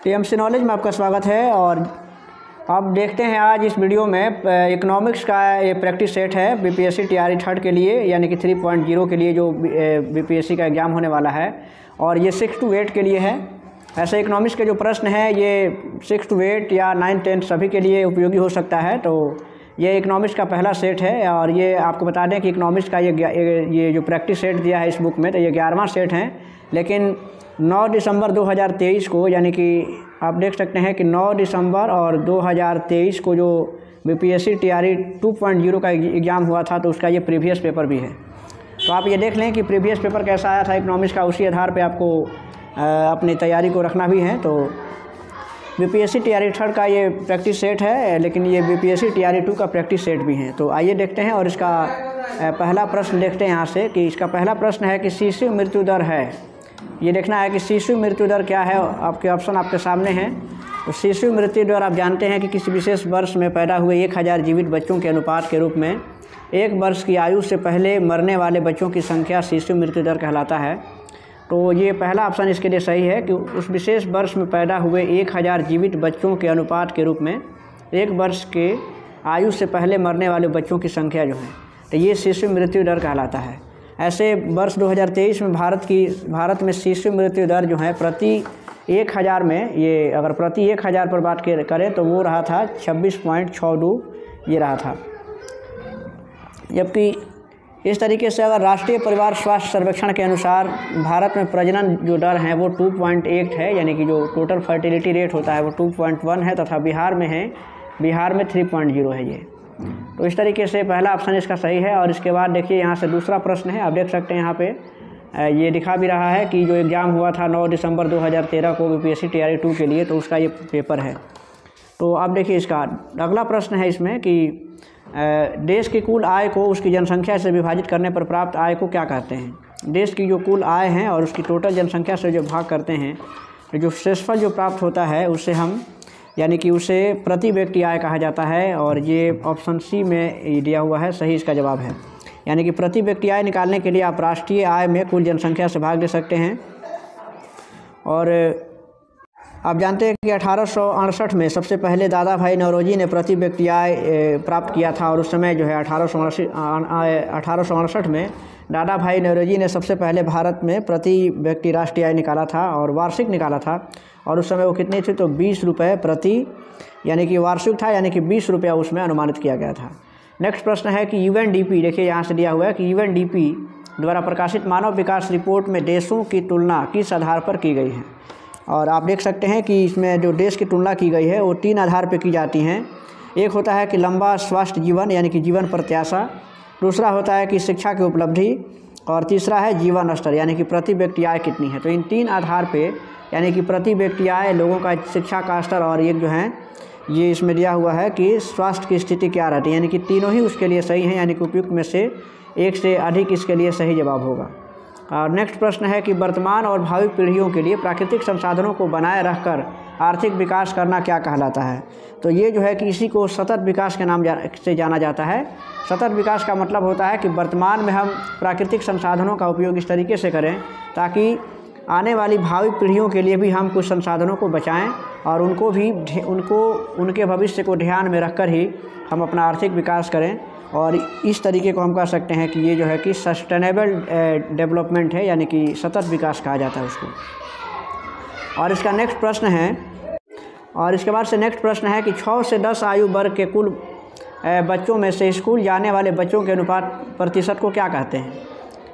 TMC knowledge में आपका स्वागत है। और अब देखते हैं आज इस वीडियो में इकोनॉमिक्स का ये प्रैक्टिस सेट है बीपीएससी टीआरई थर्ड के लिए, यानी कि 3.0 के लिए जो बीपीएससी का एग्ज़ाम होने वाला है। और ये 6 to 8 के लिए है। ऐसे इकोनॉमिक्स के जो प्रश्न हैं ये 6 to 8 या 9, 10 सभी के लिए उपयोगी हो सकता है। तो ये इकोनॉमिक्स का पहला सेट है। और ये आपको बता दें कि इकोनॉमिक्स का ये जो प्रैक्टिस सेट दिया है इस बुक में, तो ये 11वां सेट है। लेकिन 9 दिसंबर 2023 को, यानी कि आप देख सकते हैं कि 9 दिसंबर और 2023 को जो बीपीएससी टीआरई 2.0 का एग्ज़ाम हुआ था, तो उसका ये प्रीवियस पेपर भी है। तो आप ये देख लें कि प्रीवियस पेपर कैसा आया था इकोनॉमिक्स का, उसी आधार पे आपको अपनी तैयारी को रखना भी है। तो बीपीएससी टीआरई थर्ड का ये प्रैक्टिस सेट है, लेकिन ये बीपीएससी टीआरई 2 का प्रैक्टिस सेट भी है। तो आइए देखते हैं। और इसका पहला प्रश्न देखते हैं यहाँ से कि इसका पहला प्रश्न है कि शिशु मृत्यु दर है। ये देखना है कि शिशु मृत्यु दर क्या है। आपके ऑप्शन आपके सामने हैं। तो शिशु मृत्यु दर आप जानते हैं कि किसी विशेष वर्ष में पैदा हुए 1000 जीवित बच्चों के अनुपात के रूप में 1 वर्ष की आयु से पहले मरने वाले बच्चों की संख्या शिशु मृत्यु दर कहलाता है। तो ये पहला ऑप्शन इसके लिए सही है कि उस विशेष वर्ष में पैदा हुए 1000 जीवित बच्चों के अनुपात के रूप में 1 वर्ष के आयु से पहले मरने वाले बच्चों की संख्या जो है, तो ये शिशु मृत्यु दर कहलाता है। ऐसे वर्ष 2023 में भारत में शिशु मृत्यु दर जो है प्रति 1000 में, ये अगर प्रति 1000 पर बात करें तो वो रहा था 26.62 ये रहा था। जबकि इस तरीके से अगर राष्ट्रीय परिवार स्वास्थ्य सर्वेक्षण के अनुसार भारत में प्रजनन जो दर है वो 2.8 है, यानी कि जो टोटल फर्टिलिटी रेट होता है वो 2.1 है, तथा बिहार में 3.0 है ये। तो इस तरीके से पहला ऑप्शन इसका सही है। और इसके बाद देखिए यहाँ से दूसरा प्रश्न है। आप देख सकते हैं यहाँ पे ये दिखा भी रहा है कि जो एग्ज़ाम हुआ था 9 दिसंबर 2013 को बीपीएससी टीआरई 2 के लिए, तो उसका ये पेपर है। तो अब देखिए इसका अगला प्रश्न है इसमें कि देश की कुल आय को उसकी जनसंख्या से विभाजित करने पर प्राप्त आय को क्या कहते हैं। देश की जो कुल आय है और उसकी टोटल जनसंख्या से जो भाग करते हैं, तो जो शेषफल जो प्राप्त होता है उससे हम, यानी कि उसे प्रति व्यक्ति आय कहा जाता है। और ये ऑप्शन सी में दिया हुआ है, सही इसका जवाब है। यानी कि प्रति व्यक्ति आय निकालने के लिए आप राष्ट्रीय आय में कुल जनसंख्या से भाग ले सकते हैं। और आप जानते हैं कि 1868 में सबसे पहले दादा भाई नौरोजी ने प्रति व्यक्ति आय प्राप्त किया था। और उस समय जो है 1868 में दादा भाई नौरोजी ने सबसे पहले भारत में प्रति व्यक्ति राष्ट्रीय आय निकाला था और वार्षिक निकाला था। और उस समय वो कितनी थी, तो 20 रुपये प्रति, यानी कि वार्षिक था, यानी कि 20 रुपया उसमें अनुमानित किया गया था। नेक्स्ट प्रश्न है कि यूएनडीपी, देखिए यहाँ से दिया हुआ है कि यूएनडीपी द्वारा प्रकाशित मानव विकास रिपोर्ट में देशों की तुलना किस आधार पर की गई है। और आप देख सकते हैं कि इसमें जो देश की तुलना की गई है वो 3 आधार पर की जाती हैं। एक होता है कि लंबा स्वस्थ जीवन, यानी कि जीवन प्रत्याशा। दूसरा होता है कि शिक्षा की उपलब्धि। और तीसरा है जीवन स्तर, यानी कि प्रति व्यक्ति आय कितनी है। तो इन 3 आधार पे, यानी कि प्रति व्यक्ति आय, लोगों का शिक्षा का स्तर, और एक जो है ये इसमें दिया हुआ है कि स्वास्थ्य की स्थिति क्या रहती है, यानी कि तीनों ही उसके लिए सही हैं। यानी कि उपयुक्त में से एक से अधिक इसके लिए सही जवाब होगा। और नेक्स्ट प्रश्न है कि वर्तमान और भावी पीढ़ियों के लिए प्राकृतिक संसाधनों को बनाए रखकर आर्थिक विकास करना क्या कहलाता है। तो ये जो है कि इसी को सतत विकास के नाम से जाना जाता है। सतत विकास का मतलब होता है कि वर्तमान में हम प्राकृतिक संसाधनों का उपयोग इस तरीके से करें ताकि आने वाली भावी पीढ़ियों के लिए भी हम कुछ संसाधनों को बचाएं और उनके भविष्य को ध्यान में रखकर ही हम अपना आर्थिक विकास करें। और इस तरीके को हम कह सकते हैं कि ये जो है कि सस्टेनेबल डेवलपमेंट है, यानी कि सतत विकास कहा जाता है उसको। और इसका नेक्स्ट प्रश्न है, और इसके बाद से नेक्स्ट प्रश्न है कि 6 से 10 आयु वर्ग के कुल बच्चों में से स्कूल जाने वाले बच्चों के अनुपात प्रतिशत को क्या कहते हैं।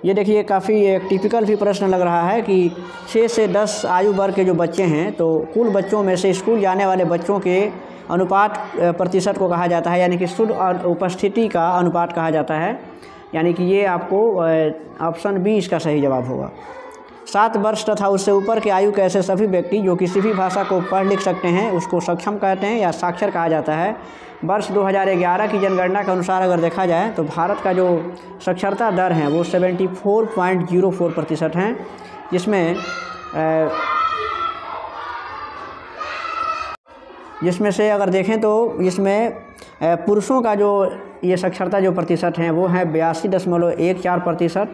ये देखिए काफ़ी एक टिपिकल भी प्रश्न लग रहा है कि 6 से 10 आयु वर्ग के जो बच्चे हैं, तो कुल बच्चों में से स्कूल जाने वाले बच्चों के अनुपात प्रतिशत को कहा जाता है, यानी कि शुद्ध उपस्थिति का अनुपात कहा जाता है। यानी कि ये आपको ऑप्शन बी इसका सही जवाब होगा। 7 वर्ष तथा उससे ऊपर के आयु के ऐसे सभी व्यक्ति जो किसी भी भाषा को पढ़ लिख सकते हैं उसको सक्षम कहते हैं या साक्षर कहा जाता है। वर्ष 2011 की जनगणना के अनुसार अगर देखा जाए तो भारत का जो साक्षरता दर है वो 74.04% है, जिसमें से अगर देखें तो इसमें पुरुषों का जो ये साक्षरता जो प्रतिशत हैं वो है 82.14%।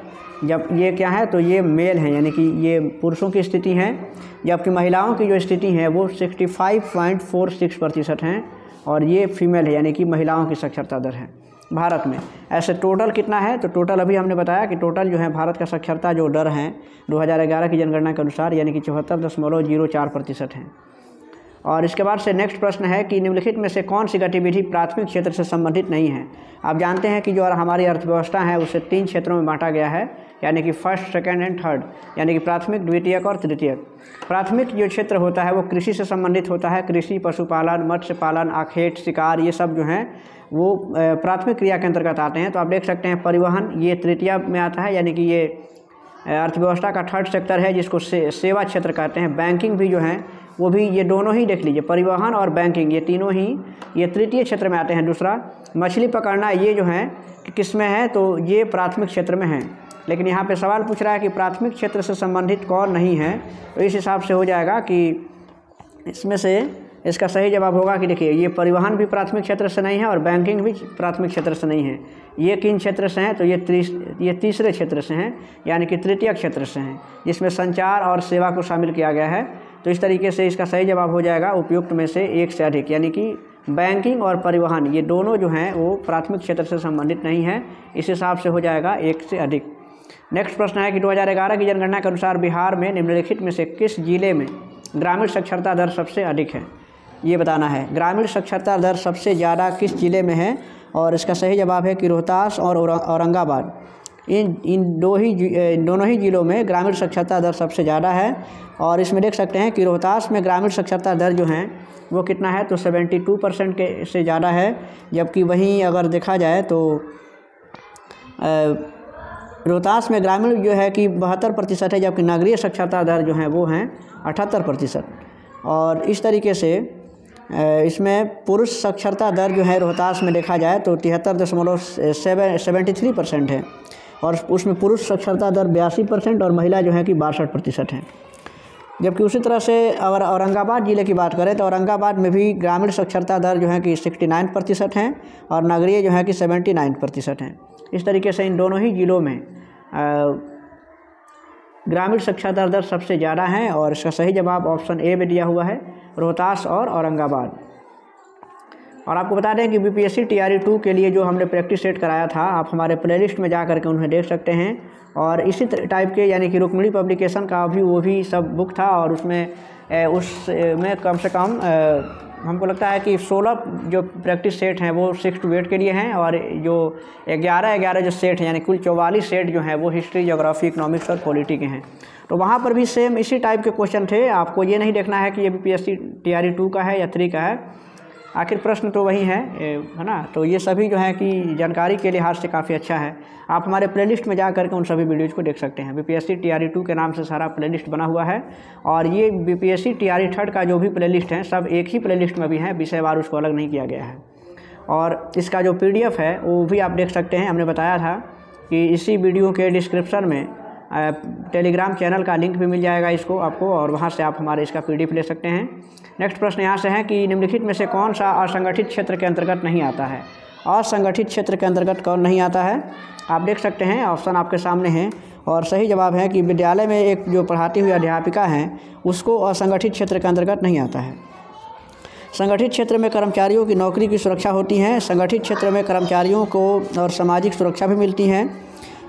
जब ये क्या है तो ये मेल हैं, यानी कि ये पुरुषों की स्थिति है, जबकि महिलाओं की जो स्थिति है वो 65.46% हैं और ये फीमेल है, यानी कि महिलाओं की साक्षरता दर है भारत में। ऐसे टोटल कितना है तो टोटल अभी हमने बताया कि टोटल जो है भारत का साक्षरता जो दर है 2011 की जनगणना के अनुसार यानी कि 74.04% है। और इसके बाद से नेक्स्ट प्रश्न है कि निम्नलिखित में से कौन सी गतिविधि प्राथमिक क्षेत्र से संबंधित नहीं है। आप जानते हैं कि जो हमारी अर्थव्यवस्था है उसे 3 क्षेत्रों में बांटा गया है, यानी कि फर्स्ट, सेकंड एंड थर्ड, यानी कि प्राथमिक, द्वितीयक और तृतीयक। प्राथमिक जो क्षेत्र होता है वो कृषि से संबंधित होता है। कृषि, पशुपालन, मत्स्य पालन, आखेट, शिकार, ये सब जो हैं वो प्राथमिक क्रिया के अंतर्गत आते हैं। तो आप देख सकते हैं परिवहन ये तृतीय में आता है, यानी कि ये अर्थव्यवस्था का थर्ड सेक्टर है जिसको सेवा क्षेत्र कहते हैं। बैंकिंग भी जो है वो भी, ये दोनों ही देख लीजिए, परिवहन और बैंकिंग ये तीनों ही ये तृतीय क्षेत्र में आते हैं। दूसरा मछली पकड़ना ये जो है कि किस में है तो ये प्राथमिक क्षेत्र में है। लेकिन यहाँ पे सवाल पूछ रहा है कि प्राथमिक क्षेत्र से संबंधित कौन नहीं है, तो इस हिसाब से हो जाएगा कि इसमें से इसका सही जवाब होगा कि देखिए ये परिवहन भी प्राथमिक क्षेत्र से नहीं है और बैंकिंग भी प्राथमिक क्षेत्र से नहीं है। ये किन क्षेत्र से हैं तो ये तीसरे क्षेत्र से हैं, यानी कि तृतीय क्षेत्र से हैं, जिसमें संचार और सेवा को शामिल किया गया है। तो इस तरीके से इसका सही जवाब हो जाएगा उपयुक्त में से एक से अधिक, यानी कि बैंकिंग और परिवहन ये दोनों जो हैं वो प्राथमिक क्षेत्र से संबंधित नहीं है। इस हिसाब से हो जाएगा एक से अधिक। नेक्स्ट प्रश्न है कि 2011 की जनगणना के अनुसार बिहार में निम्नलिखित में से किस जिले में ग्रामीण साक्षरता दर सबसे अधिक है, ये बताना है। ग्रामीण साक्षरता दर सबसे ज़्यादा किस जिले में है, और इसका सही जवाब है कि रोहतास और औरंगाबाद। इन दोनों ही जिलों में ग्रामीण साक्षरता दर सबसे ज़्यादा है। और इसमें देख सकते हैं कि रोहतास में ग्रामीण साक्षरता दर जो है वो कितना है तो 72% के से ज़्यादा है, जबकि वहीं अगर देखा जाए तो रोहतास में ग्रामीण जो है कि 72% है, जबकि नगरीय साक्षरता दर जो है वो हैं 78%। और इस तरीके से इसमें पुरुष साक्षरता दर जो है रोहतास में देखा जाए तो 73% है, और उसमें पुरुष साक्षरता दर 82% और महिला जो है कि 62% है। जबकि उसी तरह से अगर औरंगाबाद ज़िले की बात करें तो औरंगाबाद में भी ग्रामीण साक्षरता दर जो है कि 69% है और नगरीय जो है कि 79% है। इस तरीके से इन दोनों ही ज़िलों में ग्रामीण साक्षरता दर सबसे ज़्यादा है, और इसका सही जवाब ऑप्शन ए में दिया हुआ है, रोहतास और औरंगाबाद। और आपको बता दें कि बीपीएससी टीआरई 2 के लिए जो हमने प्रैक्टिस सेट कराया था, आप हमारे प्लेलिस्ट में जा करके उन्हें देख सकते हैं। और इसी टाइप के यानी कि रुक्मिणी पब्लिकेशन का भी वो भी सब बुक था, और उसमें कम से कम हमको लगता है कि 16 जो प्रैक्टिस सेट हैं वो 6 to 8 के लिए हैं, और जो 11 जो सेट हैं यानी कुल 44 सेट जो हैं वो हिस्ट्री, ज्योग्राफी, इकोनॉमिक्स और पॉलिटी के हैं। तो वहाँ पर भी सेम इसी टाइप के क्वेश्चन थे। आपको ये नहीं देखना है कि ये बीपीएससी टीआरई 2 का है या 3 का है, आखिर प्रश्न तो वही है ना। तो ये सभी जो है कि जानकारी के लिहाज से काफ़ी अच्छा है। आप हमारे प्लेलिस्ट में जा करके उन सभी वीडियोज़ को देख सकते हैं। बीपीएससी टीआरई 2 के नाम से सारा प्लेलिस्ट बना हुआ है, और ये बीपीएससी टीआरई 3 का जो भी प्लेलिस्ट हैं सब एक ही प्लेलिस्ट में भी हैं, विषयवार उसको अलग नहीं किया गया है। और इसका जो PDF है वो भी आप देख सकते हैं। हमने बताया था कि इसी वीडियो के डिस्क्रिप्शन में टेलीग्राम चैनल का लिंक भी मिल जाएगा इसको आपको, और वहाँ से आप हमारे इसका PDF ले सकते हैं। नेक्स्ट प्रश्न यहाँ से है कि निम्नलिखित में से कौन सा असंगठित क्षेत्र के अंतर्गत नहीं आता है। असंगठित क्षेत्र के अंतर्गत कौन नहीं आता है, आप देख सकते हैं, ऑप्शन आपके सामने हैं। और सही जवाब है कि विद्यालय में एक जो पढ़ाती हुई अध्यापिका हैं उसको असंगठित क्षेत्र के अंतर्गत नहीं आता है। संगठित क्षेत्र में कर्मचारियों की नौकरी की सुरक्षा होती है। संगठित क्षेत्र में कर्मचारियों को और सामाजिक सुरक्षा भी मिलती है।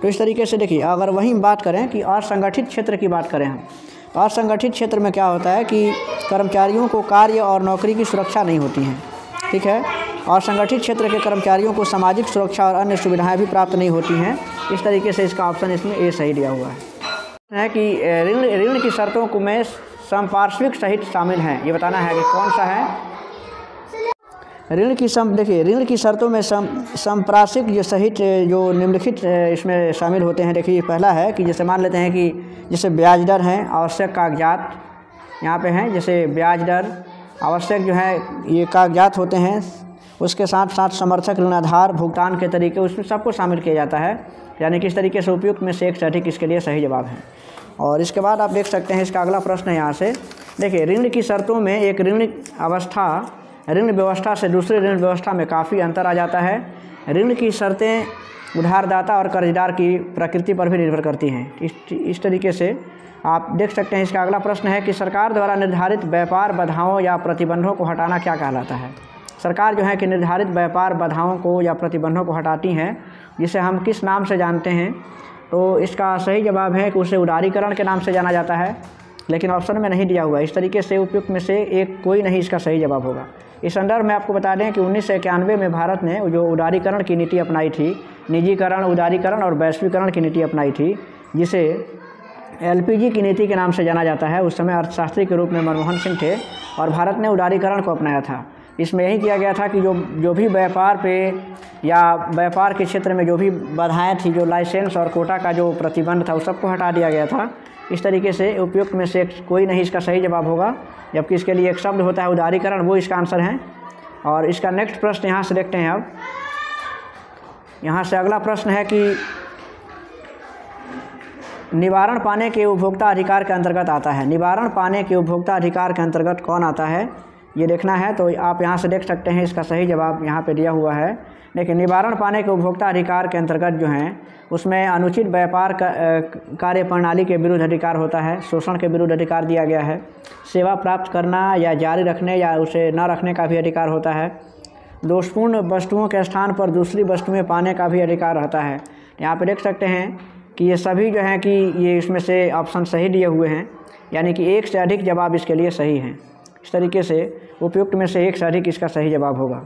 तो इस तरीके से देखिए, अगर वहीं बात करें कि असंगठित क्षेत्र की बात करें हम, तो असंगठित क्षेत्र में क्या होता है कि कर्मचारियों को कार्य और नौकरी की सुरक्षा नहीं होती है, ठीक है। और संगठित क्षेत्र के कर्मचारियों को सामाजिक सुरक्षा और अन्य सुविधाएं भी प्राप्त नहीं होती हैं। इस तरीके से इसका ऑप्शन इसमें ए सही दिया हुआ है कि ऋण की शर्तों को में संपार्श्विक सहित शामिल हैं। ये बताना है कि कौन सा है। ऋण की शर्तों में संप्राशिक जो सहित जो निम्नलिखित इसमें शामिल होते हैं। देखिए पहला है कि जैसे मान लेते हैं कि जैसे ब्याज दर है, आवश्यक कागजात यहाँ पे हैं, जैसे ब्याज दर आवश्यक जो है ये कागजात होते हैं, उसके साथ साथ समर्थक ऋणाधार भुगतान के तरीके, उसमें सबको शामिल किया जाता है। यानी कि इस तरीके से उपयुक्त में से एक से अधिक इसके लिए सही जवाब है। और इसके बाद आप देख सकते हैं इसका अगला प्रश्न है यहाँ से। देखिए ऋण की शर्तों में एक ऋण अवस्था ऋण व्यवस्था से दूसरी ऋण व्यवस्था में काफ़ी अंतर आ जाता है। ऋण की शर्तें उधारदाता और कर्जदार की प्रकृति पर भी निर्भर करती हैं। इस तरीके से आप देख सकते हैं। इसका अगला प्रश्न है कि सरकार द्वारा निर्धारित व्यापार बाधाओं या प्रतिबंधों को हटाना क्या कहलाता है। सरकार जो है कि निर्धारित व्यापार बाधाओं को या प्रतिबंधों को हटाती हैं, जिसे हम किस नाम से जानते हैं? तो इसका सही जवाब है कि उसे उदारीकरण के नाम से जाना जाता है, लेकिन ऑप्शन में नहीं दिया हुआ। इस तरीके से उपयुक्त में से एक कोई नहीं इसका सही जवाब होगा। इस संदर्भ में आपको बता दें कि 1991 में भारत ने जो उदारीकरण की नीति अपनाई थी, निजीकरण, उदारीकरण और वैश्वीकरण की नीति अपनाई थी, जिसे LPG की नीति के नाम से जाना जाता है। उस समय अर्थशास्त्री के रूप में मनमोहन सिंह थे और भारत ने उदारीकरण को अपनाया था। इसमें यही किया गया था कि जो भी व्यापार पे या व्यापार के क्षेत्र में जो भी बाधाएं थी, जो लाइसेंस और कोटा का जो प्रतिबंध था, उस सबको हटा दिया गया था। इस तरीके से उपयुक्त में से कोई नहीं इसका सही जवाब होगा, जबकि इसके लिए एक शब्द होता है उदारीकरण, वो इसका आंसर है। और इसका नेक्स्ट प्रश्न यहाँ से देखते हैं। अब यहाँ से अगला प्रश्न है कि निवारण पाने के उपभोक्ता अधिकार के अंतर्गत आता है। निवारण पाने के उपभोक्ता अधिकार के अंतर्गत कौन आता है, ये देखना है। तो आप यहाँ से देख सकते हैं, इसका सही जवाब यहाँ पे दिया हुआ है। लेकिन निवारण पाने के उपभोक्ता अधिकार के अंतर्गत जो हैं, उसमें अनुचित व्यापार कार्य प्रणाली के विरुद्ध अधिकार होता है, शोषण के विरुद्ध अधिकार दिया गया है, सेवा प्राप्त करना या जारी रखने या उसे न रखने का भी अधिकार होता है, दोषपूर्ण वस्तुओं के स्थान पर दूसरी वस्तुएं पाने का भी अधिकार रहता है। यहाँ पे देख सकते हैं कि ये सभी जो हैं कि ये इसमें से ऑप्शन सही दिए हुए हैं, यानी कि एक से अधिक जवाब इसके लिए सही हैं। इस तरीके से उपयुक्त में से एक से अधिक इसका सही जवाब होगा।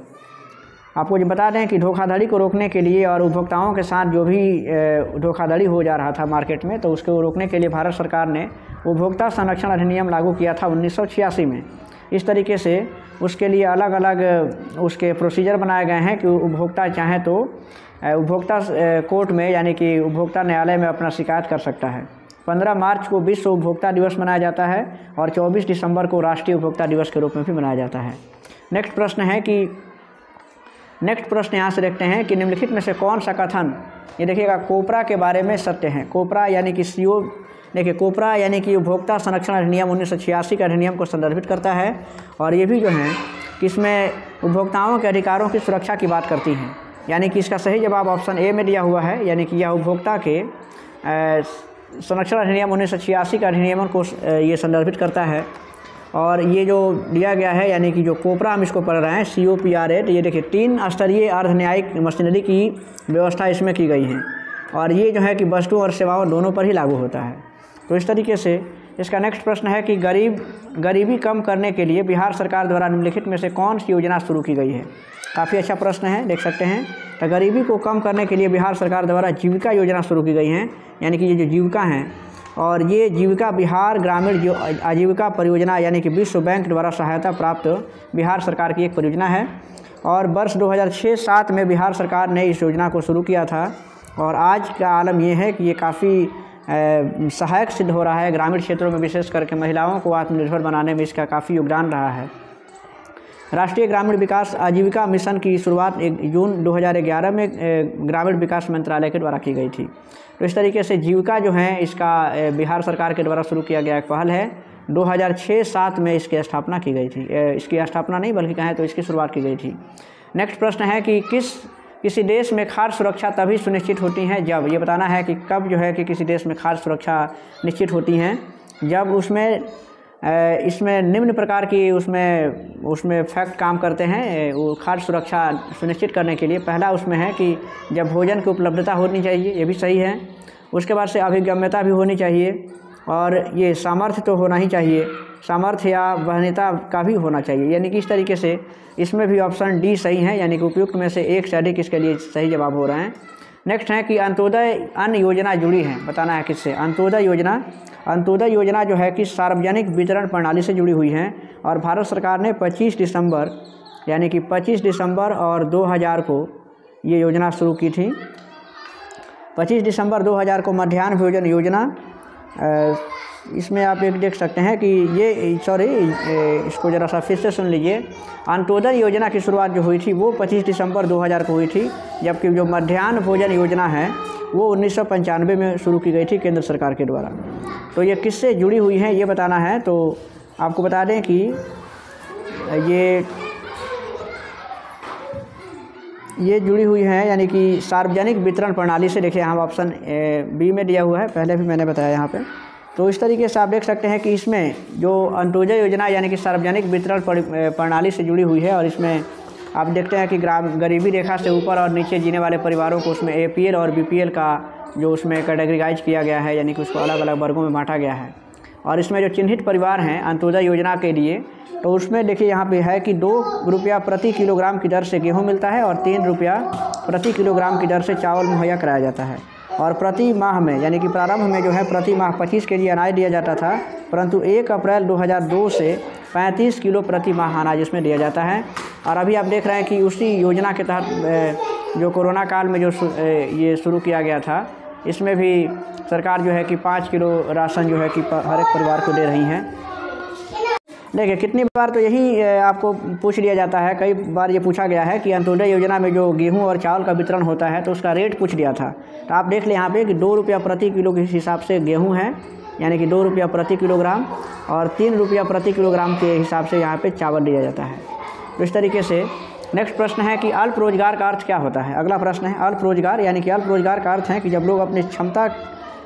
आपको ये बता दें कि धोखाधड़ी को रोकने के लिए और उपभोक्ताओं के साथ जो भी धोखाधड़ी हो जा रहा था मार्केट में, तो उसको रोकने के लिए भारत सरकार ने उपभोक्ता संरक्षण अधिनियम लागू किया था 1986 में। इस तरीके से उसके लिए अलग अलग उसके प्रोसीजर बनाए गए हैं कि उपभोक्ता चाहे तो उपभोक्ता कोर्ट में, यानी कि उपभोक्ता न्यायालय में अपना शिकायत कर सकता है। 15 मार्च को विश्व उपभोक्ता दिवस मनाया जाता है और 24 दिसंबर को राष्ट्रीय उपभोक्ता दिवस के रूप में भी मनाया जाता है। नेक्स्ट प्रश्न यहाँ से देखते हैं कि निम्नलिखित में से कौन सा कथन, ये देखिएगा, कोपरा के बारे में सत्य है। कोपरा यानी कि देखिए, कोपरा यानी कि उपभोक्ता संरक्षण अधिनियम 1986 का अधिनियम को संदर्भित करता है और ये भी जो है कि इसमें उपभोक्ताओं के अधिकारों की सुरक्षा की बात करती हैं। यानी कि इसका सही जवाब ऑप्शन ए में दिया हुआ है, यानी कि यह उपभोक्ता के संरक्षण अधिनियम 1986 का अधिनियम को ये संदर्भित करता है। और ये जो दिया गया है, यानी कि जो कोपरा हम इसको पढ़ रहे हैं, COPRA, ये देखिए 3 स्तरीय अर्ध न्यायिक मशीनरी की व्यवस्था इसमें की गई है और ये जो है कि वस्तुओं और सेवाओं दोनों पर ही लागू होता है। तो इस तरीके से इसका नेक्स्ट प्रश्न है कि गरीबी कम करने के लिए बिहार सरकार द्वारा निम्नलिखित में से कौन सी योजना शुरू की गई है। काफ़ी अच्छा प्रश्न है, देख सकते हैं। तो गरीबी को कम करने के लिए बिहार सरकार द्वारा जीविका योजना शुरू की गई है, यानी कि ये जो जीविका हैं, और ये जीविका बिहार ग्रामीण आजीविका परियोजना, यानी कि विश्व बैंक द्वारा सहायता प्राप्त बिहार सरकार की एक परियोजना है। और वर्ष 2006-07 में बिहार सरकार ने इस योजना को शुरू किया था और आज का आलम ये है कि ये काफ़ी सहायक सिद्ध हो रहा है। ग्रामीण क्षेत्रों में विशेष करके महिलाओं को आत्मनिर्भर बनाने में इसका काफ़ी योगदान रहा है। राष्ट्रीय ग्रामीण विकास आजीविका मिशन की शुरुआत 1 जून 2011 में ग्रामीण विकास मंत्रालय के द्वारा की गई थी। तो इस तरीके से जीविका जो है इसका बिहार सरकार के द्वारा शुरू किया गया एक पहल है। 2006-07 में इसकी स्थापना की गई थी। इसकी स्थापना नहीं बल्कि कहें तो इसकी शुरुआत की गई थी। नेक्स्ट प्रश्न है कि किसी देश में खाद्य सुरक्षा तभी सुनिश्चित होती है जब, ये बताना है कि कब जो है कि किसी देश में खाद्य सुरक्षा निश्चित होती हैं, जब इसमें निम्न प्रकार की उसमें फैक्ट काम करते हैं वो खाद्य सुरक्षा सुनिश्चित करने के लिए। पहला उसमें है कि जब भोजन की उपलब्धता होनी चाहिए, ये भी सही है। उसके बाद से अभिगम्यता भी होनी चाहिए और ये सामर्थ्य तो होना ही चाहिए, सामर्थ्य या वहनीयता का भी होना चाहिए। यानी कि इस तरीके से इसमें भी ऑप्शन डी सही है, यानी कि उपयुक्त में से एक से अधिक इसके लिए सही जवाब हो रहे हैं। नेक्स्ट है कि अंत्योदय अन्न योजना जुड़ी है, बताना है किससे। अंत्योदय योजना जो है कि सार्वजनिक वितरण प्रणाली से जुड़ी हुई है और भारत सरकार ने 25 दिसंबर यानी कि 25 दिसंबर और 2000 को ये योजना शुरू की थी। 25 दिसंबर 2000 को मध्याह्न भोजन योजना, इसमें आप एक देख सकते हैं कि इसको ज़रा सा फिर से सुन लीजिए। अंत्योदय योजना की शुरुआत जो हुई थी वो 25 दिसंबर 2000 को हुई थी, जबकि जो मध्याह्न भोजन योजना है वो 1995 में शुरू की गई थी केंद्र सरकार के द्वारा। तो ये किससे जुड़ी हुई है ये बताना है। तो आपको बता दें कि ये ये जुड़ी हुई हैं यानी कि सार्वजनिक वितरण प्रणाली से। देखिए यहाँ ऑप्शन बी में दिया हुआ है, पहले भी मैंने बताया यहाँ पे। तो इस तरीके से आप देख सकते हैं कि इसमें जो अंत्योदय योजना यानी कि सार्वजनिक वितरण प्रणाली से जुड़ी हुई है, और इसमें आप देखते हैं कि गरीबी रेखा से ऊपर और नीचे जीने वाले परिवारों को उसमें APL और BPL का जो उसमें कैटेगराइज किया गया है, यानी कि उसको अलग अलग वर्गों में बांटा गया है। और इसमें जो चिन्हित परिवार हैं अंत्योदय योजना के लिए, तो उसमें देखिए यहाँ पे है कि 2 रुपया प्रति किलोग्राम की दर से गेहूं मिलता है और 3 रुपया प्रति किलोग्राम की दर से चावल मुहैया कराया जाता है। और प्रति माह में यानी कि प्रारंभ में जो है प्रति माह 25 केजी अनाज दिया जाता था, परंतु 1 अप्रैल 2002 से 35 किलो प्रति माह अनाज इसमें दिया जाता है। और अभी आप देख रहे हैं कि उसी योजना के तहत जो कोरोना काल में जो ये शुरू किया गया था, इसमें भी सरकार जो है कि 5 किलो राशन जो है कि हर एक परिवार को दे रही हैं। देखिए कितनी बार तो यही आपको पूछ लिया जाता है, कई बार ये पूछा गया है कि अंत्योदय योजना में जो गेहूं और चावल का वितरण होता है तो उसका रेट पूछ लिया था। तो आप देख लें यहाँ पे कि 2 रुपया प्रति किलो के हिसाब से गेहूं है, यानी कि 2 रुपया प्रति किलोग्राम, और 3 रुपया प्रति किलोग्राम के हिसाब से यहाँ पे चावल दिया जाता है। तो इस तरीके से नेक्स्ट प्रश्न है कि अल्प रोजगार का अर्थ क्या होता है। अगला प्रश्न है अल्प रोजगार, यानी कि अल्प रोजगार का अर्थ है कि जब लोग अपनी क्षमता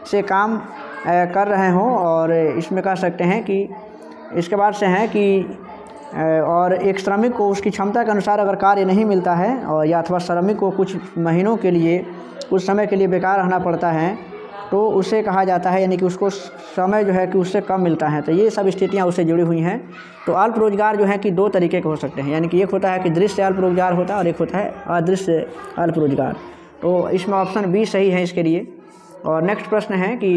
से काम कर रहे हों, और इसमें कह सकते हैं कि इसके बाद से हैं कि और एक श्रमिक को उसकी क्षमता के अनुसार अगर कार्य नहीं मिलता है, और या अथवा श्रमिक को कुछ महीनों के लिए कुछ समय के लिए बेकार रहना पड़ता है, तो उसे कहा जाता है, यानी कि उसको समय जो है कि उससे कम मिलता है। तो ये सब स्थितियाँ उससे जुड़ी हुई हैं। तो अल्प रोजगार जो है कि 2 तरीके के हो सकते हैं, यानी कि एक होता है कि दृश्य अल्प रोजगार होता है और एक होता है अदृश्य अल्प रोजगार। तो इसमें ऑप्शन बी सही है इसके लिए। और नेक्स्ट प्रश्न है कि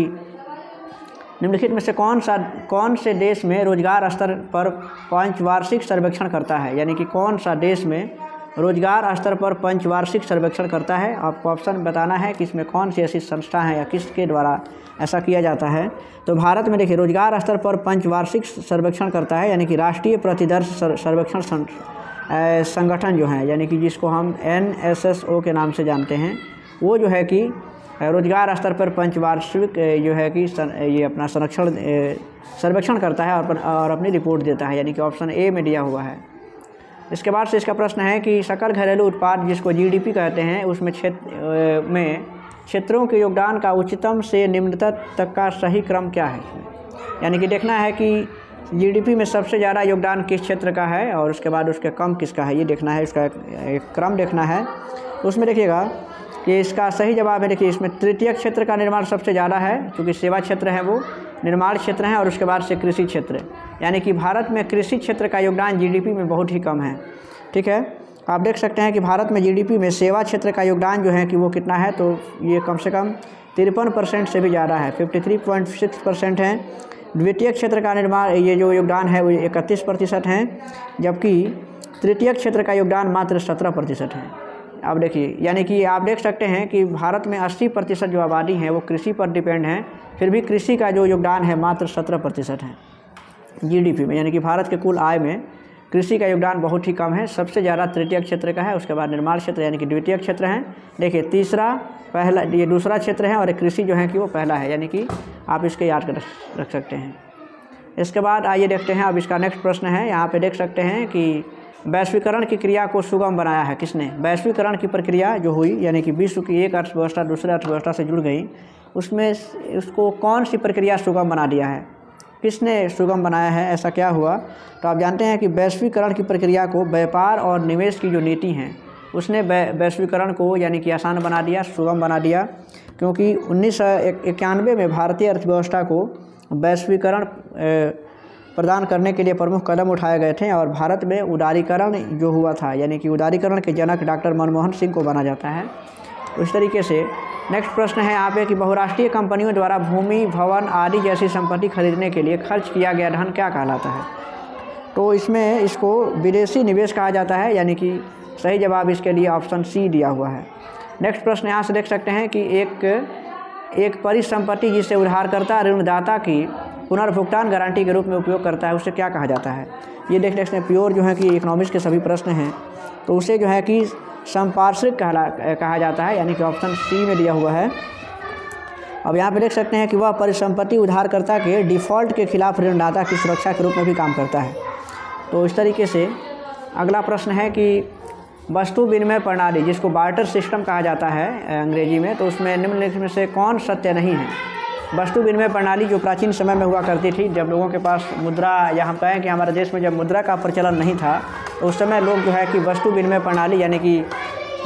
निम्नलिखित में से कौन से देश में रोजगार स्तर पर पंचवार्षिक सर्वेक्षण करता है, यानी कि कौन सा देश में रोजगार स्तर पर पंचवार्षिक सर्वेक्षण करता है। आपको ऑप्शन बताना है कि इसमें कौन सी ऐसी संस्था है या किसके द्वारा ऐसा किया जाता है। तो भारत में देखिए रोजगार स्तर पर पंचवार्षिक सर्वेक्षण करता है, यानी कि राष्ट्रीय प्रतिदर्श सर्वेक्षण संगठन जो है, यानी कि जिसको हम NSSO के नाम से जानते हैं, वो जो है कि रोजगार स्तर पर पंचवार्षिक जो है कि ये अपना सर्वेक्षण करता है और अपनी रिपोर्ट देता है, यानी कि ऑप्शन ए में दिया हुआ है। इसके बाद से इसका प्रश्न है कि सकल घरेलू उत्पाद जिसको GDP कहते हैं, उसमें क्षेत्रों के योगदान का उच्चतम से निम्नतम तक का सही क्रम क्या है। यानी कि देखना है कि GDP में सबसे ज़्यादा योगदान किस क्षेत्र का है और उसके बाद उसके कम किसका है, ये देखना है, इसका एक क्रम देखना है। तो उसमें देखिएगा कि इसका सही जवाब है, देखिए इसमें तृतीय क्षेत्र का निर्माण सबसे ज़्यादा है, क्योंकि सेवा क्षेत्र है वो निर्माण क्षेत्र है, और उसके बाद से कृषि क्षेत्र, यानी कि भारत में कृषि क्षेत्र का योगदान GDP में बहुत ही कम है। ठीक है, आप देख सकते हैं कि भारत में GDP में सेवा क्षेत्र का योगदान जो है कि वो कितना है, तो ये कम से कम 53% से भी ज़्यादा है, 53.6% है। द्वितीय क्षेत्र का निर्माण ये जो योगदान है वो 31% है, जबकि तृतीय क्षेत्र का योगदान मात्र 17% है। अब देखिए, यानी कि आप देख सकते हैं कि भारत में 80% जो आबादी है वो कृषि पर डिपेंड है, फिर भी कृषि का जो योगदान है मात्र 17% है GDP में, यानी कि भारत के कुल आय में कृषि का योगदान बहुत ही कम है। सबसे ज़्यादा तृतीय क्षेत्र का है, उसके बाद निर्माण क्षेत्र यानी कि द्वितीय क्षेत्र है। देखिए तीसरा, पहला ये दूसरा क्षेत्र है, और कृषि जो है कि वो पहला है, यानी कि आप इसके याद कर रख सकते हैं। इसके बाद आइए देखते हैं, अब इसका नेक्स्ट प्रश्न है। यहाँ पे देख सकते हैं कि वैश्वीकरण की क्रिया को सुगम बनाया है किसने। वैश्वीकरण की प्रक्रिया जो हुई, यानी कि विश्व की एक अर्थव्यवस्था दूसरे अर्थव्यवस्था से जुड़ गई, उसमें उसको कौन सी प्रक्रिया सुगम बना दिया है, किसने सुगम बनाया है, ऐसा क्या हुआ। तो आप जानते हैं कि वैश्वीकरण की प्रक्रिया को व्यापार और निवेश की जो नीति हैं उसने वैश्वीकरण को यानी कि आसान बना दिया, सुगम बना दिया, क्योंकि 1991 में भारतीय अर्थव्यवस्था को वैश्वीकरण प्रदान करने के लिए प्रमुख कदम उठाए गए थे, और भारत में उदारीकरण जो हुआ था, यानी कि उदारीकरण के जनक डॉक्टर मनमोहन सिंह को माना जाता है। तो इस तरीके से नेक्स्ट प्रश्न है यहाँ पे कि बहुराष्ट्रीय कंपनियों द्वारा भूमि, भवन आदि जैसी संपत्ति खरीदने के लिए खर्च किया गया धन क्या कहलाता है। तो इसमें इसको विदेशी निवेश कहा जाता है, यानी कि सही जवाब इसके लिए ऑप्शन सी दिया हुआ है। नेक्स्ट प्रश्न यहाँ से देख सकते हैं कि एक परिसंपत्ति जिसे उधारकर्ता ऋणदाता की पुनर्भुगतान गारंटी के रूप में उपयोग करता है, उसे क्या कहा जाता है। ये देख सकते हैं प्योर जो है कि इकोनॉमिक्स के सभी प्रश्न हैं, तो उसे जो है कि संपार्श्विक कहा जाता है, यानी कि ऑप्शन सी में दिया हुआ है। अब यहाँ पे देख सकते हैं कि वह परिसंपत्ति उधारकर्ता के डिफ़ॉल्ट के खिलाफ ऋणदाता की सुरक्षा के रूप में भी काम करता है। तो इस तरीके से अगला प्रश्न है कि वस्तु विनिमय प्रणाली, जिसको बार्टर सिस्टम कहा जाता है अंग्रेजी में, तो उसमें निम्नलिखित में से कौन सत्य नहीं है। वस्तु विनिमय प्रणाली जो प्राचीन समय में हुआ करती थी, जब लोगों के पास मुद्रा, या हम कहें कि हमारे देश में जब मुद्रा का प्रचलन नहीं था, तो उस समय लोग जो है कि वस्तु विनिमय प्रणाली यानी कि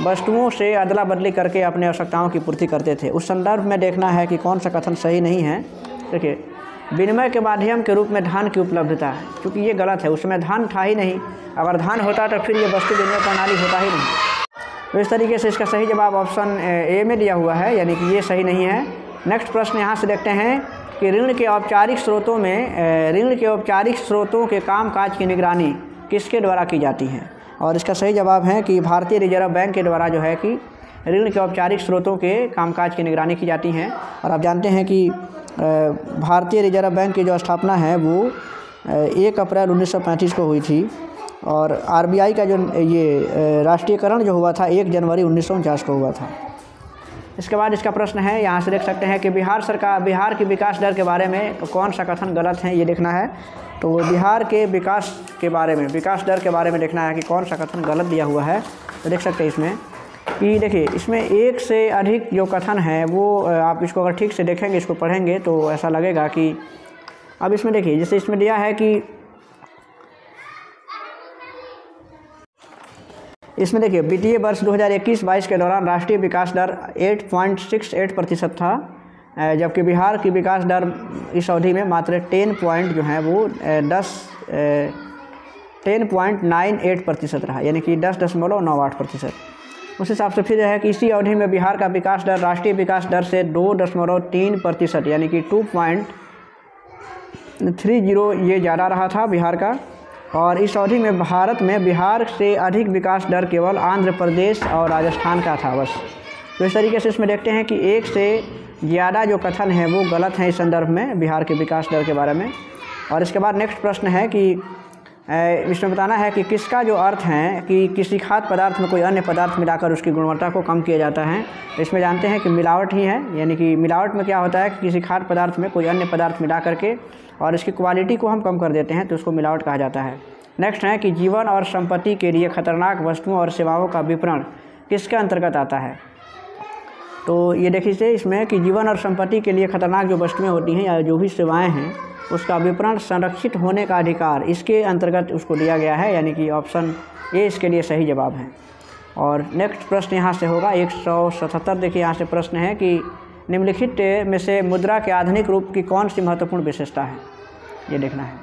वस्तुओं से अदला बदली करके अपने आवश्यकताओं की पूर्ति करते थे। उस संदर्भ में देखना है कि कौन सा कथन सही नहीं है। देखिए, विनिमय के माध्यम के रूप में धन की उपलब्धता है, क्योंकि ये गलत है। उस समय धन था ही नहीं, अगर धन होता तो फिर ये वस्तु विनिमय प्रणाली होता ही नहीं। तो इस तरीके से इसका सही जवाब ऑप्शन ए में दिया हुआ है, यानी कि ये सही नहीं है। नेक्स्ट प्रश्न यहाँ से देखते हैं कि ऋण के औपचारिक स्रोतों के कामकाज की निगरानी किसके द्वारा की जाती है। और इसका सही जवाब है कि भारतीय रिजर्व बैंक के द्वारा जो है कि ऋण के औपचारिक स्रोतों के कामकाज की निगरानी की जाती है। और आप जानते हैं कि भारतीय रिजर्व बैंक की जो स्थापना है वो 1 अप्रैल 1935 को हुई थी, और आरबीआई का जो ये राष्ट्रीयकरण जो हुआ था 1 जनवरी 1949 को हुआ था। इसके बाद इसका प्रश्न है, यहाँ से देख सकते हैं कि बिहार की विकास दर के बारे में कौन सा कथन गलत है, ये देखना है। तो बिहार के विकास दर के बारे में देखना है कि कौन सा कथन गलत दिया हुआ है। तो देख सकते हैं इसमें कि देखिए, इसमें एक से अधिक जो कथन है वो आप इसको अगर ठीक से देखेंगे, इसको पढ़ेंगे तो ऐसा लगेगा कि अब इसमें देखिए, जैसे इसमें दिया है कि इसमें देखिए वित्तीय वर्ष 2021-22 के दौरान राष्ट्रीय विकास दर 8.68% था, जबकि बिहार की विकास दर इस अवधि में मात्र 10.98% रहा, यानी कि 10.98%। उस हिसाब से फिर है कि इसी अवधि में बिहार का विकास दर राष्ट्रीय विकास दर से 2.3% यानी कि 2.30 ये ज़्यादा रहा था बिहार का। और इस अवधि में भारत में बिहार से अधिक विकास दर केवल आंध्र प्रदेश और राजस्थान का था बस। तो इस तरीके से इसमें देखते हैं कि एक से ज़्यादा जो कथन है वो गलत है इस संदर्भ में बिहार के विकास दर के बारे में। और इसके बाद नेक्स्ट प्रश्न है कि इसमें बताना है कि किसका जो अर्थ है कि किसी खाद्य पदार्थ में कोई अन्य पदार्थ मिलाकर उसकी गुणवत्ता को कम किया जाता है। इसमें जानते हैं कि मिलावट ही है, यानी कि मिलावट में क्या होता है कि किसी खाद्य पदार्थ में कोई अन्य पदार्थ मिला करके और इसकी क्वालिटी को हम कम कर देते हैं, तो उसको मिलावट कहा जाता है। नेक्स्ट है कि जीवन और संपत्ति के लिए खतरनाक वस्तुओं और सेवाओं का विपणन किसके अंतर्गत आता है। तो ये देखिए इसमें कि जीवन और संपत्ति के लिए खतरनाक जो वस्तुएं होती हैं या जो भी सेवाएं हैं उसका विपणन संरक्षित होने का अधिकार इसके अंतर्गत उसको दिया गया है, यानी कि ऑप्शन ए इसके लिए सही जवाब है। और नेक्स्ट प्रश्न यहाँ से होगा 177। देखिए यहाँ से प्रश्न है कि निम्नलिखित में से मुद्रा के आधुनिक रूप की कौन सी महत्वपूर्ण विशेषता है, ये देखना है।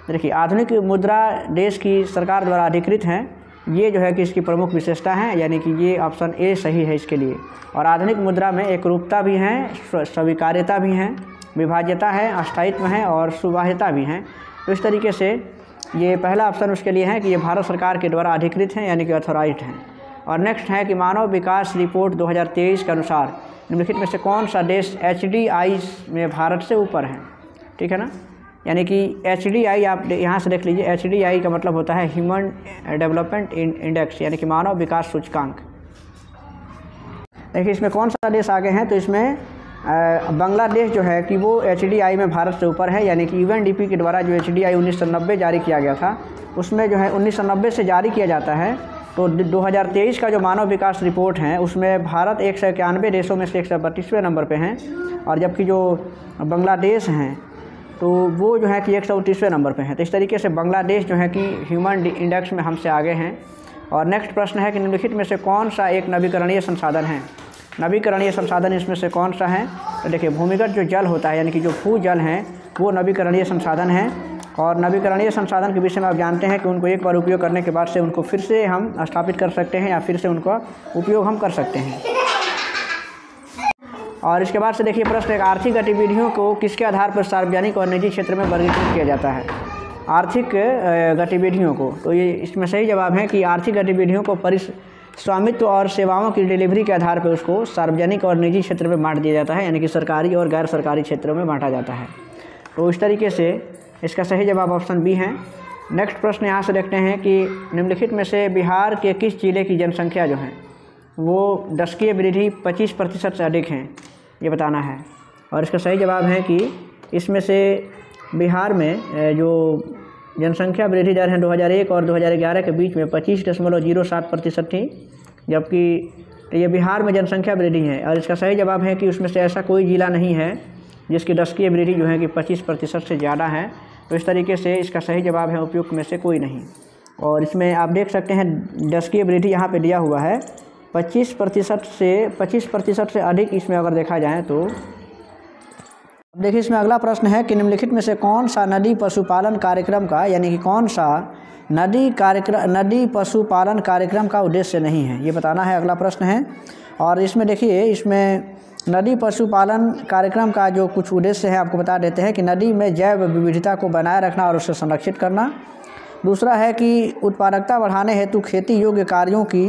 देखिए आधुनिक मुद्रा देश की सरकार द्वारा अधिकृत हैं, ये जो है कि इसकी प्रमुख विशेषता है, यानी कि ये ऑप्शन ए सही है इसके लिए। और आधुनिक मुद्रा में एकरूपता भी है, स्वीकार्यता भी है, विभाज्यता है, अस्थायित्व है और सुबाह्यता भी है। तो इस तरीके से ये पहला ऑप्शन उसके लिए है कि ये भारत सरकार के द्वारा अधिकृत हैं, यानी कि ऑथोराइज्ड हैं। और नेक्स्ट है कि मानव विकास रिपोर्ट 2023 के अनुसार निम्नलिखित में से कौन सा देश HDI में भारत से ऊपर है, ठीक है ना। यानी कि HDI आप यहाँ से देख लीजिए, HDI का मतलब होता है ह्यूमन डेवलपमेंट इंडेक्स, यानी कि मानव विकास सूचकांक। देखिए इसमें कौन सा देश आगे हैं, तो इसमें बांग्लादेश जो है कि वो HDI में भारत से ऊपर है, यानी कि UNDP के द्वारा जो HDI 1990 जारी किया गया था उसमें जो है 1990 से जारी किया जाता है। तो 2023 का जो मानव विकास रिपोर्ट है उसमें भारत 191 देशों में से 132वें नंबर पे हैं, और जबकि जो बांग्लादेश हैं तो वो जो है कि 129वें नंबर पे हैं। तो इस तरीके से बांग्लादेश जो है कि ह्यूमन इंडेक्स में हमसे आगे हैं। और नेक्स्ट प्रश्न है कि निम्नलिखित में से कौन सा एक नवीकरणीय संसाधन है। नवीकरणीय संसाधन इसमें से कौन सा है, तो देखिए भूमिगत जो जल होता है, यानी कि जो भूजल हैं वो नवीकरणीय संसाधन है। और नवीकरणीय संसाधन के विषय में आप जानते हैं कि उनको एक बार उपयोग करने के बाद से उनको फिर से हम स्थापित कर सकते हैं या फिर से उनका उपयोग हम कर सकते हैं। और इसके बाद से देखिए प्रश्न, आर्थिक गतिविधियों को किसके आधार पर सार्वजनिक और निजी क्षेत्र में वर्गीकृत किया जाता है। आर्थिक गतिविधियों को, तो ये इसमें सही जवाब है कि आर्थिक गतिविधियों को स्वामित्व और सेवाओं की डिलीवरी के आधार पर उसको सार्वजनिक और निजी क्षेत्र में बांट दिया जाता है, यानी कि सरकारी और गैर सरकारी क्षेत्रों में बांटा जाता है। तो इस तरीके से इसका सही जवाब ऑप्शन बी है। नेक्स्ट प्रश्न यहाँ से देखते हैं कि निम्नलिखित में से बिहार के किस जिले की जनसंख्या जो है वो दशकीय वृद्धि 25% से अधिक है, ये बताना है। और इसका सही जवाब है कि इसमें से बिहार में जो जनसंख्या वृद्धि दर है 2001 और 2011 के बीच में 25.07% थी, जबकि ये बिहार में जनसंख्या वृद्धि है। और इसका सही जवाब है कि उसमें से ऐसा कोई जिला नहीं है जिसकी दशकीय वृद्धि जो है कि 25% से ज़्यादा है। तो इस तरीके से इसका सही जवाब है उपयुक्त में से कोई नहीं। और इसमें आप देख सकते हैं दशकीय वृद्धि यहाँ पे दिया हुआ है 25% से अधिक इसमें अगर देखा जाए तो। अब देखिए इसमें अगला प्रश्न है कि निम्नलिखित में से कौन सा नदी पशुपालन कार्यक्रम का, यानी कि कौन सा नदी पशुपालन कार्यक्रम का उद्देश्य नहीं है, ये बताना है, अगला प्रश्न है। और इसमें देखिए इसमें नदी पशुपालन कार्यक्रम का जो कुछ उद्देश्य है आपको बता देते हैं कि नदी में जैव विविधता को बनाए रखना और उसे संरक्षित करना। दूसरा है कि उत्पादकता बढ़ाने हेतु खेती योग्य कार्यों की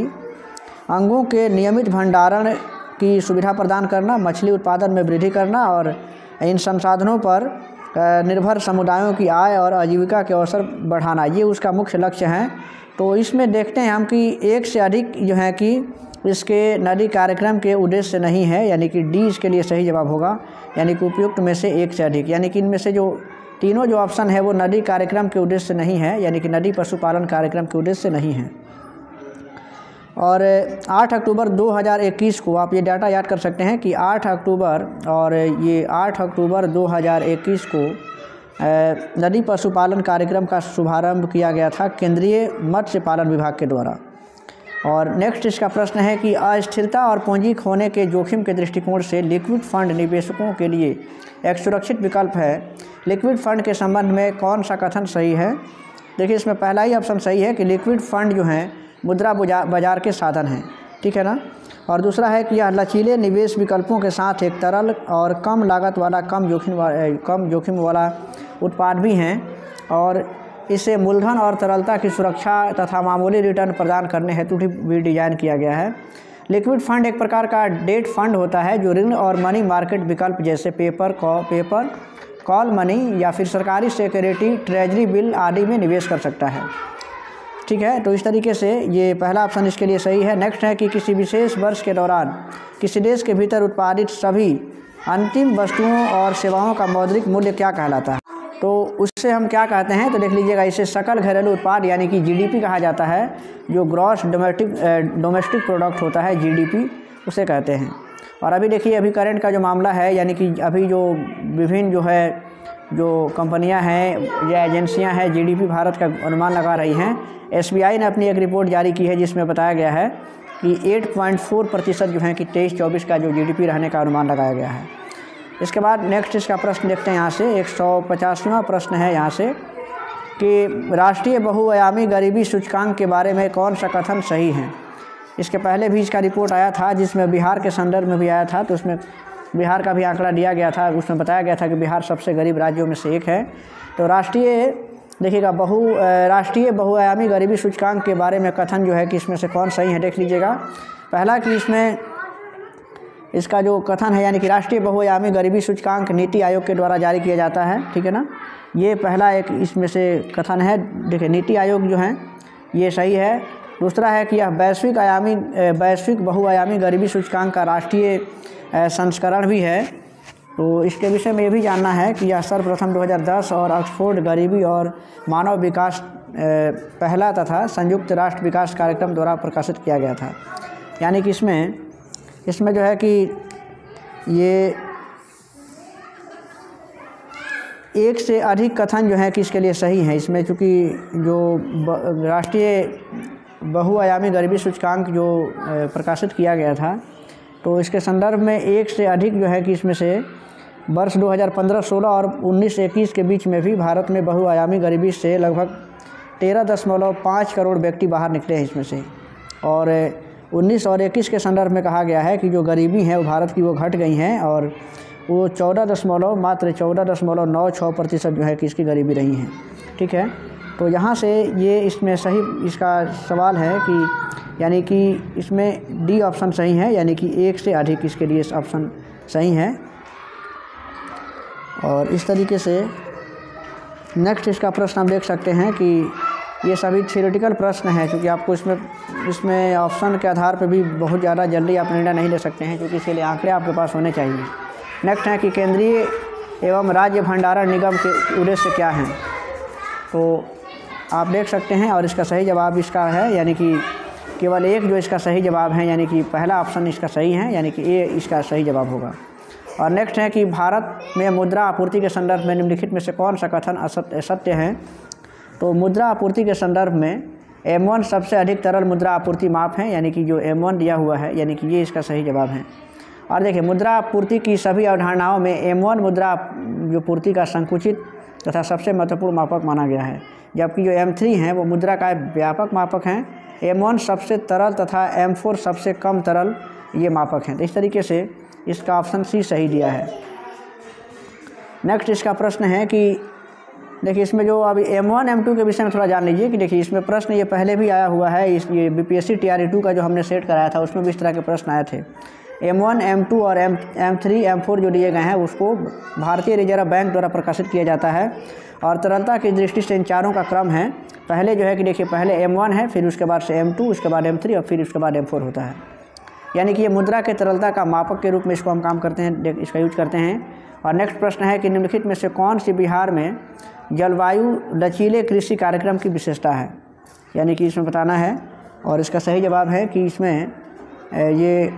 अंगों के नियमित भंडारण की सुविधा प्रदान करना, मछली उत्पादन में वृद्धि करना और इन संसाधनों पर निर्भर समुदायों की आय और आजीविका के अवसर बढ़ाना, ये उसका मुख्य लक्ष्य है। तो इसमें देखते हैं हम कि एक से अधिक जो है कि इसके नदी कार्यक्रम के उद्देश्य नहीं है, यानी कि डी इसके लिए सही जवाब होगा, यानी कि उपयुक्त में से एक से अधिक, यानी कि इनमें से जो तीनों जो ऑप्शन है वो नदी कार्यक्रम के उद्देश्य नहीं है, यानी कि नदी पशुपालन कार्यक्रम के उद्देश्य नहीं है। और 8 अक्टूबर 2021 को आप ये डाटा याद कर सकते हैं कि 8 अक्टूबर 2021 को नदी पशुपालन कार्यक्रम का शुभारंभ किया गया था केंद्रीय मत्स्य पालन विभाग के द्वारा। और नेक्स्ट इसका प्रश्न है कि अस्थिरता और पूंजी खोने के जोखिम के दृष्टिकोण से लिक्विड फंड निवेशकों के लिए एक सुरक्षित विकल्प है। लिक्विड फंड के संबंध में कौन सा कथन सही है? देखिए इसमें पहला ही ऑप्शन सही है कि लिक्विड फंड जो हैं मुद्रा बाजार के साधन हैं, ठीक है ना। और दूसरा है कि यह लचीले निवेश विकल्पों के साथ एक तरल और कम लागत वाला कम जोखिम वाला उत्पाद भी हैं और इसे मूलधन और तरलता की सुरक्षा तथा मामूली रिटर्न प्रदान करने हेतु भी डिजाइन किया गया है। लिक्विड फंड एक प्रकार का डेट फंड होता है जो ऋण और मनी मार्केट विकल्प जैसे पेपर कॉल मनी या फिर सरकारी सिक्योरिटी, ट्रेजरी बिल आदि में निवेश कर सकता है, ठीक है। तो इस तरीके से ये पहला ऑप्शन इसके लिए सही है। नेक्स्ट है कि किसी विशेष वर्ष के दौरान किसी देश के भीतर उत्पादित सभी अंतिम वस्तुओं और सेवाओं का मौद्रिक मूल्य क्या कहलाता है? तो उससे हम क्या कहते हैं तो देख लीजिएगा, इसे सकल घरेलू उत्पाद यानी कि जीडीपी कहा जाता है, जो ग्रॉस डोमेस्टिक प्रोडक्ट होता है जीडीपी, उसे कहते हैं। और अभी देखिए अभी करंट का जो मामला है, यानी कि अभी जो विभिन्न जो कंपनियां हैं या एजेंसियां हैं जीडीपी भारत का अनुमान लगा रही हैं। एसबीआई ने अपनी एक रिपोर्ट जारी की है जिसमें बताया गया है कि 8.4% जो है कि 23-24 का जो जीडीपी रहने का अनुमान लगाया गया है। इसके बाद नेक्स्ट इसका प्रश्न देखते हैं यहाँ से 185वां प्रश्न है यहाँ से कि राष्ट्रीय बहुआयामी गरीबी सूचकांक के बारे में कौन सा कथन सही है? इसके पहले भी इसका रिपोर्ट आया था जिसमें बिहार के संदर्भ में भी आया था, तो उसमें बिहार का भी आंकड़ा दिया गया था, उसमें बताया गया था कि बिहार सबसे गरीब राज्यों में से एक है। तो देखिएगा राष्ट्रीय बहुआयामी गरीबी सूचकांक के बारे में कथन जो है कि इसमें से कौन सही है देख लीजिएगा। पहला कि इसमें इसका जो कथन है यानी कि राष्ट्रीय बहुआयामी गरीबी सूचकांक नीति आयोग के द्वारा जारी किया जाता है, ठीक है ना, ये पहला एक इसमें से कथन है। देखिए नीति आयोग जो है ये सही है। दूसरा है कि यह वैश्विक बहुआयामी गरीबी सूचकांक का राष्ट्रीय संस्करण भी है। तो इसके विषय में ये भी जानना है कि यह सर्वप्रथम 2010 और ऑक्सफोर्ड गरीबी और मानव विकास पहला तथा संयुक्त राष्ट्र विकास कार्यक्रम द्वारा प्रकाशित किया गया था। यानी कि इसमें जो है कि ये एक से अधिक कथन जो है कि इसके लिए सही है। इसमें चूँकि जो राष्ट्रीय बहुआयामी गरीबी सूचकांक जो प्रकाशित किया गया था, तो इसके संदर्भ में एक से अधिक जो है कि इसमें से वर्ष 2015-16 और 19-21 के बीच में भी भारत में बहुआयामी गरीबी से लगभग 13.5 करोड़ व्यक्ति बाहर निकले हैं इसमें से। और 19 और 21 के संदर्भ में कहा गया है कि जो गरीबी है वो भारत की वो घट गई हैं और वो मात्र 14.96% जो है कि इसकी गरीबी रही है, ठीक है। तो यहाँ से ये इसमें सही इसका सवाल है कि यानी कि इसमें डी ऑप्शन सही है, यानी कि एक से अधिक इसके लिए ऑप्शन सही है। और इस तरीके से नेक्स्ट इसका प्रश्न आप देख सकते हैं कि ये सभी थ्योरेटिकल प्रश्न हैं, क्योंकि आपको इसमें ऑप्शन के आधार पर भी बहुत ज़्यादा जल्दी आप निर्णय नहीं ले सकते हैं, क्योंकि इसके लिए आंकड़े आपके पास होने चाहिए। नेक्स्ट है कि केंद्रीय एवं राज्य भंडारण निगम के उद्देश्य क्या हैं? तो आप देख सकते हैं। और इसका सही जवाब इसका है, यानी कि केवल एक जो इसका सही जवाब है, यानी कि पहला ऑप्शन इसका सही है, यानी कि ये इसका सही जवाब होगा। और नेक्स्ट है कि भारत में मुद्रा आपूर्ति के संदर्भ में निम्नलिखित में से कौन सा कथन असत्य है। तो मुद्रा आपूर्ति के संदर्भ में M1 सबसे अधिक तरल मुद्रा आपूर्ति माप है, यानी कि जो M1 दिया हुआ है, यानी कि ये इसका सही जवाब है। और देखिए, मुद्रा आपूर्ति की सभी अवधारणाओं में M1 मुद्रा जो पूर्ति का संकुचित तथा सबसे महत्वपूर्ण मापक माना गया है, जबकि जो M3 हैं वो मुद्रा का व्यापक मापक हैं। M1 सबसे तरल तथा M4 सबसे कम तरल ये मापक हैं। तो इस तरीके से इसका ऑप्शन सी सही दिया है। नेक्स्ट इसका प्रश्न है कि देखिए, इसमें जो अभी M1 M2 के विषय में थोड़ा जान लीजिए कि देखिए, इसमें प्रश्न ये पहले भी आया हुआ है। ये BPSC TRE2 का जो हमने सेट कराया था उसमें भी इस तरह के प्रश्न आए थे। M1 M2 और M3 M4 जो दिए गए हैं उसको भारतीय रिजर्व बैंक द्वारा प्रकाशित किया जाता है। और तरलता की दृष्टि से इन चारों का क्रम है, पहले जो है कि देखिए, पहले M1 है, फिर उसके बाद से M2, उसके बाद M3 और फिर उसके बाद M4 होता है। यानी कि ये मुद्रा के तरलता का मापक के रूप में इसको हम काम करते हैं, इसका यूज करते हैं। और नेक्स्ट प्रश्न है कि निम्नलिखित में से कौन सी बिहार में जलवायु लचीले कृषि कार्यक्रम की विशेषता है, यानी कि इसमें बताना है। और इसका सही जवाब है कि इसमें ये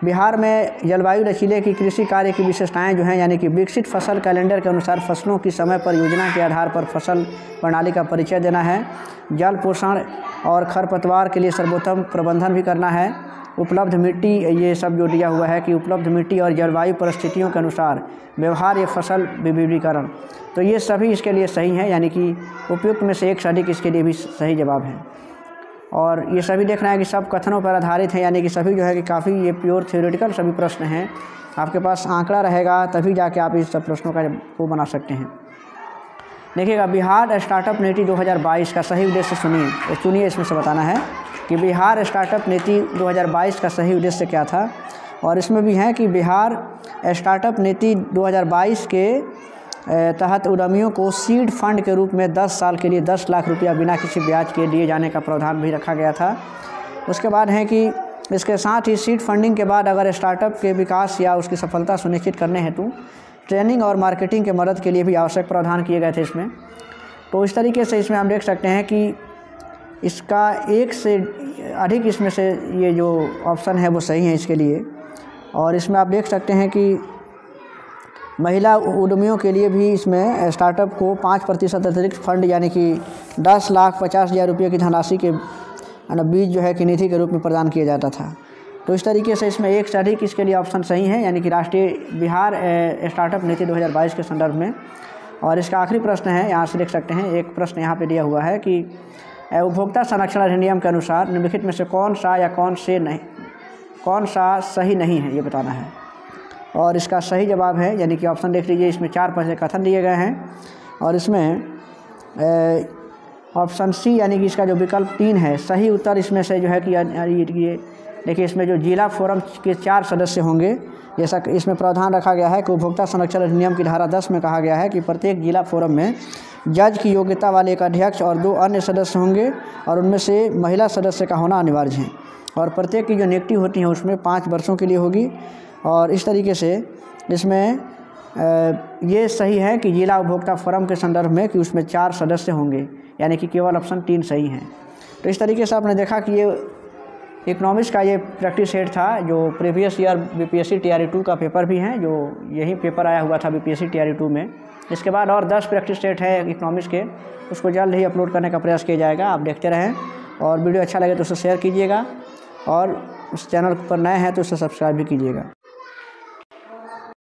बिहार में जलवायु लचीले की कृषि कार्य की विशेषताएं जो हैं, यानी कि विकसित फसल कैलेंडर के अनुसार फसलों की समय पर योजना के आधार पर फसल प्रणाली का परिचय देना है, जल पोषण और खरपतवार के लिए सर्वोत्तम प्रबंधन भी करना है, उपलब्ध मिट्टी, ये सब जो दिया हुआ है कि उपलब्ध मिट्टी और जलवायु परिस्थितियों के अनुसार व्यवहार्य फसल विविधीकरण। तो ये सभी इसके लिए सही हैं, यानी कि उपयुक्त में से एक से अधिक इसके लिए भी सही जवाब है। और ये सभी देखना है कि सब कथनों पर आधारित हैं, यानी कि सभी जो है कि काफ़ी ये प्योर थ्योरेटिकल सभी प्रश्न हैं। आपके पास आंकड़ा रहेगा तभी जाके आप इस सब प्रश्नों का वो बना सकते हैं। देखिएगा, बिहार स्टार्टअप नीति 2022 का सही उद्देश्य सुनिए, इसमें से बताना है कि बिहार स्टार्टअप नीति 2022 का सही उद्देश्य क्या था। और इसमें भी है कि बिहार स्टार्टअप नीति 2022 के तहत उद्यमियों को सीड फंड के रूप में 10 साल के लिए 10 लाख रुपया बिना किसी ब्याज के दिए जाने का प्रावधान भी रखा गया था। उसके बाद है कि इसके साथ ही सीड फंडिंग के बाद अगर स्टार्टअप के विकास या उसकी सफलता सुनिश्चित करने हेतु ट्रेनिंग और मार्केटिंग के मदद के लिए भी आवश्यक प्रावधान किए गए थे इसमें। तो इस तरीके से इसमें हम देख सकते हैं कि इसका एक से अधिक इसमें से ये जो ऑप्शन है वो सही है इसके लिए। और इसमें आप देख सकते हैं कि महिला उद्यमियों के लिए भी इसमें स्टार्टअप को 5% अतिरिक्त फंड, यानी कि 10,50,000 रुपये की धनराशि के बीज जो है कि निधि के रूप में प्रदान किया जाता था। तो इस तरीके से इसमें एक से अधिक इसके लिए ऑप्शन सही है, यानी कि राष्ट्रीय बिहार स्टार्टअप नीति 2022 के संदर्भ में। और इसका आखिरी प्रश्न है, यहाँ से देख सकते हैं, एक प्रश्न यहाँ पे दिया हुआ है कि उपभोक्ता संरक्षण अधिनियम के अनुसार निम्नलिखित में से कौन सा सही नहीं है, ये बताना है। और इसका सही जवाब है, यानी कि ऑप्शन देख लीजिए, इसमें 4 पहले कथन दिए गए हैं। और इसमें ऑप्शन सी, यानी कि इसका जो विकल्प 3 है, सही उत्तर इसमें से जो है कि ये देखिए, इसमें जो जिला फोरम के 4 सदस्य होंगे, जैसा कि इसमें प्रावधान रखा गया है कि उपभोक्ता संरक्षण अधिनियम की धारा 10 में कहा गया है कि प्रत्येक जिला फोरम में जज की योग्यता वाले एक अध्यक्ष और 2 अन्य सदस्य होंगे, और उनमें से महिला सदस्य का होना अनिवार्य है। और प्रत्येक की जो नियुक्ति होती है उसमें 5 वर्षों के लिए होगी। और इस तरीके से इसमें ये सही है कि जिला उपभोक्ता फोरम के संदर्भ में कि उसमें 4 सदस्य होंगे, यानी कि केवल ऑप्शन 3 सही है। तो इस तरीके से आपने देखा कि ये इकोनॉमिक्स का ये प्रैक्टिस सेट था, जो प्रीवियस ईयर BPSC TRE2 का पेपर भी है, जो यही पेपर आया हुआ था BPSC TRE2 में। इसके बाद और 10 प्रैक्टिस सेट है इकोनॉमिक्स के, उसको जल्द ही अपलोड करने का प्रयास किया जाएगा। आप देखते रहें, और वीडियो अच्छा लगे तो उसे शेयर कीजिएगा, और उस चैनल पर नए हैं तो उसे सब्सक्राइब भी कीजिएगा।